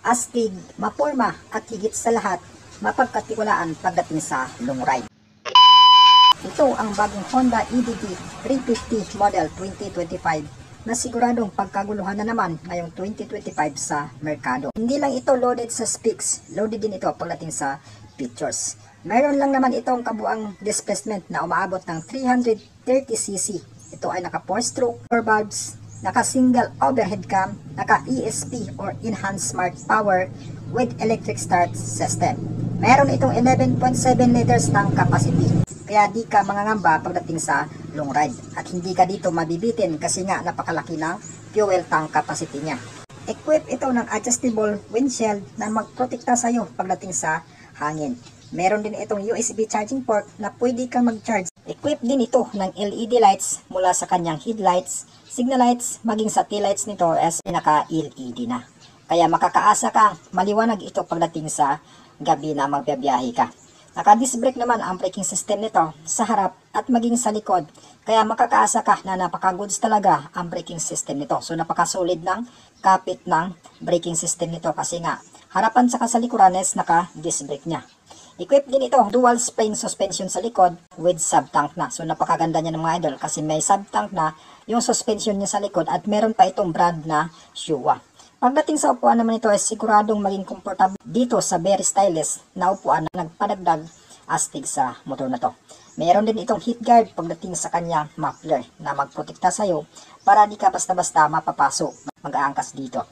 astig, maporma at higit sa lahat, mapagkatiwalaan pagdating sa long ride. Ito ang bagong Honda EDV 350 Model 2025 na siguradong pagkaguluhan na naman ngayong 2025 sa merkado. Hindi lang ito loaded sa specs, loaded din ito pagdating sa features. Meron lang naman itong kabuang displacement na umaabot ng 330cc. Ito ay naka 4-stroke, 4 valves, naka single overhead cam, naka ESP or Enhanced Smart Power with electric start system. Meron itong 11.7 liters ng capacity. Kaya di ka mangangamba pagdating sa long ride. At hindi ka dito mabibitin kasi nga napakalaki ng fuel tank capacity niya. Equip ito ng adjustable windshield na magprotekta sa iyo pagdating sa hangin. Meron din itong USB charging port na pwede kang mag-charge. Equip din ito ng LED lights mula sa kanyang headlights, signal lights, maging sa taillights nito as naka-LED na. Kaya makakaasa ka, maliwanag ito pagdating sa gabi na magbibiyahe ka. Naka-disc brake naman ang braking system nito sa harap at maging sa likod. Kaya makakaasa ka na napaka-goods talaga ang braking system nito. So napaka-solid ng kapit ng braking system nito kasi nga harapan sa kasalikuran is naka-disc brake niya. Equipped din ito dual spring suspension sa likod with sub-tank na. So napakaganda niya ng mga idol kasi may sub-tank na yung suspension niya sa likod at meron pa itong brand na Showa. Pagdating sa upuan naman ito ay siguradong maging komportable dito sa very stylish na upuan na nagpadagdag astig sa motor na to. Meron din itong heat guard pagdating sa kanyang muffler na magprotekta sa iyo para di ka basta-basta mapapasok, mag-aangkas dito.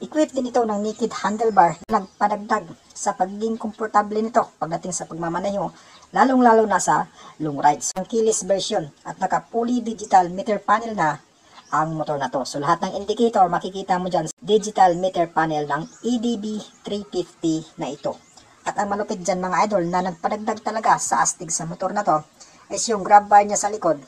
Equipped din ito ng naked handlebar na nagpadagdag sa pagiging komportable nito pagdating sa pagmamaneho, lalong-lalo na sa long rides. Ang keyless version at naka-fully digital meter panel na ang motor na to. So lahat ng indicator makikita mo dyan sa digital meter panel ng EDV 350 na ito. At ang malupit dyan mga idol na nagpadagdag talaga sa astig sa motor na to is yung grab bar niya sa likod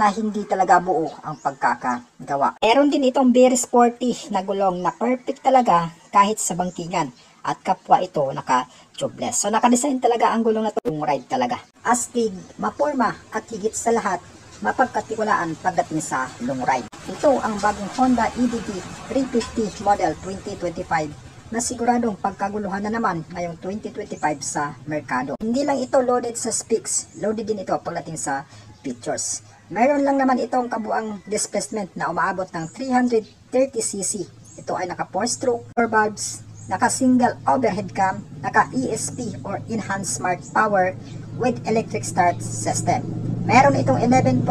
na hindi talaga buo ang pagkakagawa. Meron din itong very sporty na gulong na perfect talaga kahit sa bangkingan. At kapwa ito naka-tubeless. So naka-design talaga ang gulong na to. Yung ride talaga. Astig, maporma at higit sa lahat, mapagkatiwalaan pagdating sa long ride. Ito ang bagong Honda EDV 350 Model 2025 na siguradong pagkaguluhan na naman ngayong 2025 sa merkado. Hindi lang ito loaded sa specs, loaded din ito pagdating sa features. Meron lang naman itong kabuang displacement na umaabot ng 330cc. Ito ay naka 4-stroke, 4 valves, naka single overhead cam, naka ESP or Enhanced Smart Power with electric start system. Meron itong 11.7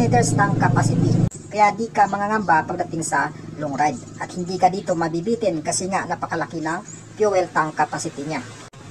liters ng capacity. Kaya di ka mangangamba pagdating sa long ride. At hindi ka dito mabibitin kasi nga napakalaki ng fuel tank capacity niya.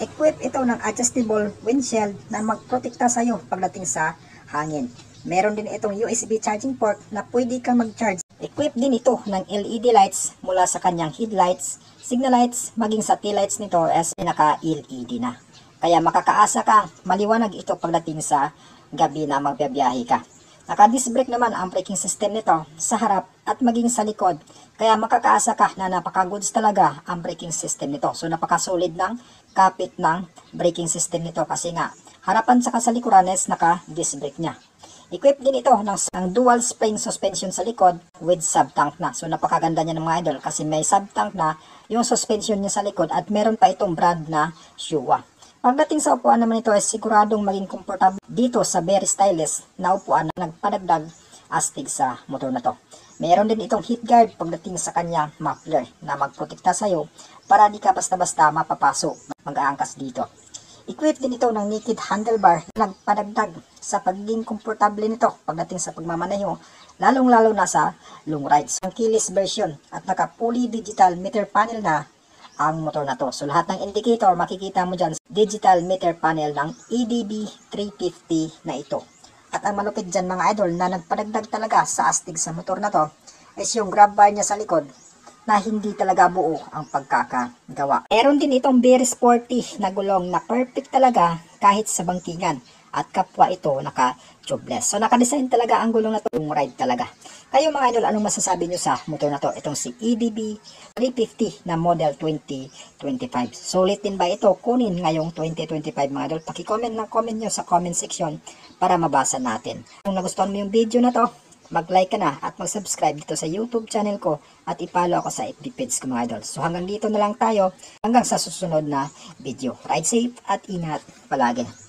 Equip ito ng adjustable windshield na magprotekta sa iyo pagdating sa hangin. Meron din itong USB charging port na pwede kang mag-charge. Equip din ito ng LED lights mula sa kanyang headlights, signal lights, maging sa taillights nito as naka-LED na. Kaya makakaasa ka, maliwanag ito pagdating sa gabi na magbibiyahe ka. Naka-disc brake naman ang braking system nito sa harap at maging sa likod. Kaya makakaasa ka na napaka-goods talaga ang braking system nito. So napaka-solid ng kapit ng braking system nito kasi nga harapan sa kasalikuran is naka-disc brake niya. Equipped din ito ng dual spring suspension sa likod with sub-tank na. So napakaganda niya ng mga idol kasi may sub-tank na yung suspension niya sa likod at meron pa itong brand na Showa. Pagdating sa upuan naman ito ay siguradong maging komportable dito sa very stylish na upuan na nagpadagdag astig sa motor na to. Meron din itong heat guard pagdating sa kanyang muffler na magprotekta sa iyo para di ka basta-basta mapapasok, mag-aangkas dito. Equipped din ito ng naked handlebar na nagpadagdag sa pagiging komportable nito pagdating sa pagmamaneho, lalong-lalo na sa long rides. Ang keyless version at naka-fully digital meter panel na ang motor na to. So lahat ng indicator makikita mo dyan sa digital meter panel ng EDV 350 na ito. At ang malupit dyan mga idol na nagpadagdag talaga sa astig sa motor na to is yung grab bar niya sa likod na hindi talaga buo ang pagkakagawa. Meron din itong very sporty na gulong na perfect talaga kahit sa bangkingan. At kapwa ito naka-tubeless. So naka-design talaga ang gulong na to. Yung ride talaga. Kayo mga idol, anong masasabi nyo sa motor na to? Itong si EDV 350 na model 2025. Solid din ba ito? Kunin ngayong 2025 mga idol. Paki-comment ng comment nyo sa comment section para mabasa natin. Kung nagustuhan mo yung video na to, mag-like ka na at mag-subscribe dito sa YouTube channel ko at i-follow ako sa FB page ko mga idol. So hanggang dito na lang tayo, hanggang sa susunod na video. Ride safe at ingat palagi.